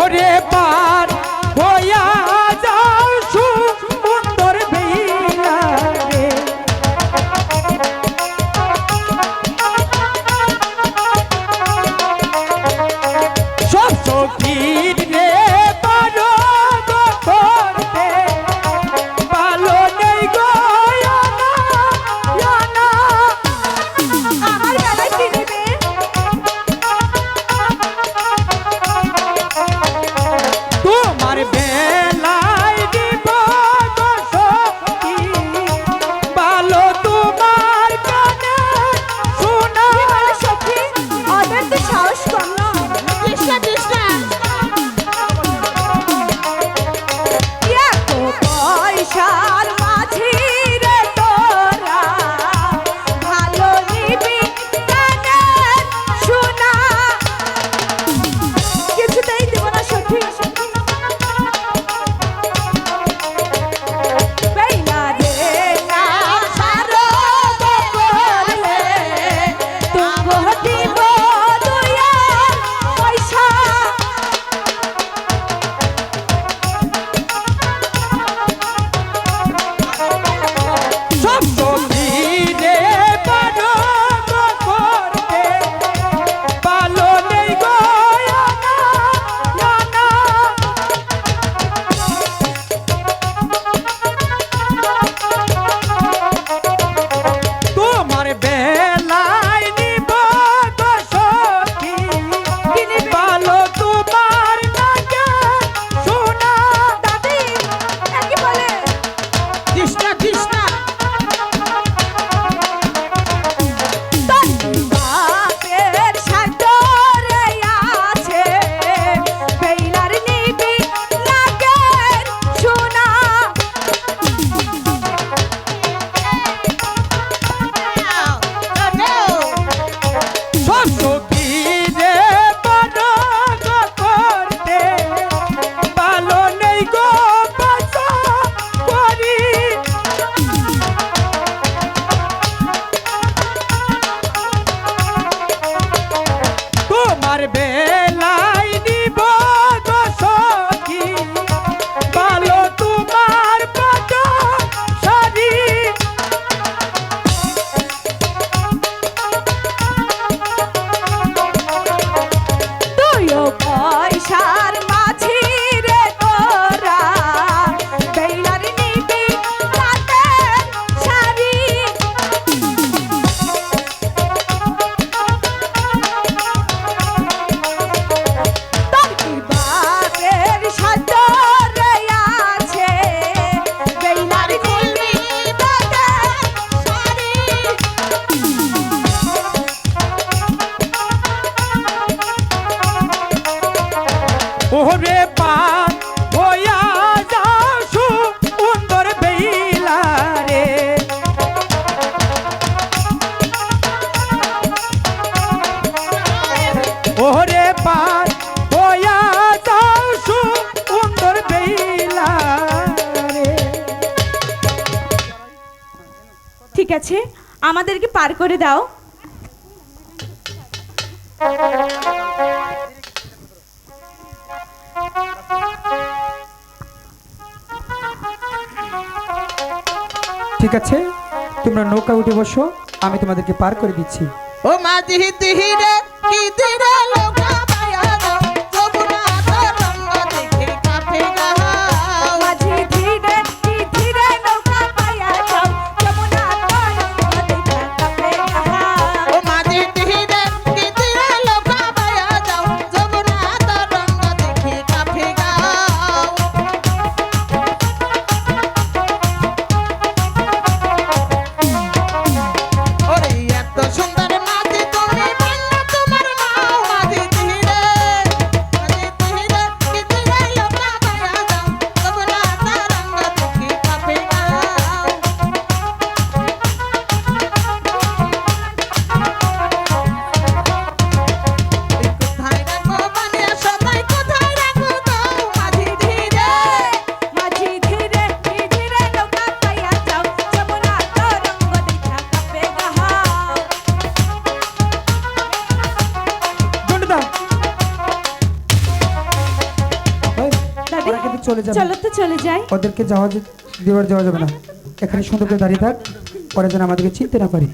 ওরে পার হইয়া যাও সুন্দর বেলা রে সব সখীর রে পারো গো করতে ভালো নেই গো জানা আমার বেলায় কি নেবে? তোমার বেলায় দিব গো সখী ভালো তোমার কানে শোনা কি বলে সখী? ওদের তো সাহস কম না। কৃষ্ণা কৃষ্ণা এত পয়সার মাঝি রে তোরা ভালো নিবি কানের শোনা কিছুতেই দেব না সখী বেলা রে না সারো করলে তুঙ্গ দিব দুয়া পয়সা সব সখী রে পারো গো করতে ভালো নেই গো জানা তোমার বেলায় নিব গো সখী ভালো তোমার নাকে শোনা দাদি একই বলে কৃষ্ণা কৃষ্ণা বাপের সাগরে আছে বেলার নিবি লাগের সোনা সব সখী রে পারো গো করতে ভালো নেই গো পয়সা করি তোমার বেলায় নিব গো সখী ভালো তোমার পাটা শাড়ি তুইও পয়সার মাঝি রে তোরা বেলার নিবি লাগের শাড়ি বাপের সাগরে আছে বেলার নিবি লাগের শাড়ি ওরে পার হইয়া যাও সুন্দর বেলা রে ওরে পার হইয়া যাও সুন্দর বেলা রে ঠিক আছে আমাদেরকে পার করে দাও ঠিক আছে তোমরা নৌকা উঠে বসো আমি তোমাদেরকে পার করে দিচ্ছি ও মাঝি তিহিরে কি দিরে লোকা পায়া দাও যমুনা তরঙ্গ দেখে কাফে গাও মাঝি ধীরে ধীরে নৌকা পায়া যাও যমুনা তরঙ্গ দেখা কাপে গাও ও মাঝি তিহিরে কি দিরে লোকা পায়া দাও যমুনা তরঙ্গ দেখে কাফে গাও ওরে এত সুন্দর মাঝি তুমি বললা তোমার নাও মাঝি চলে যাবে। চলো তো চলে যাই। ওদেরকে যাওয়া দেওয়া যাবে না, এখানে সুন্দর করে দাঁড়িয়ে থাক, পরে যেন আমাদেরকে চিনতে না পারে।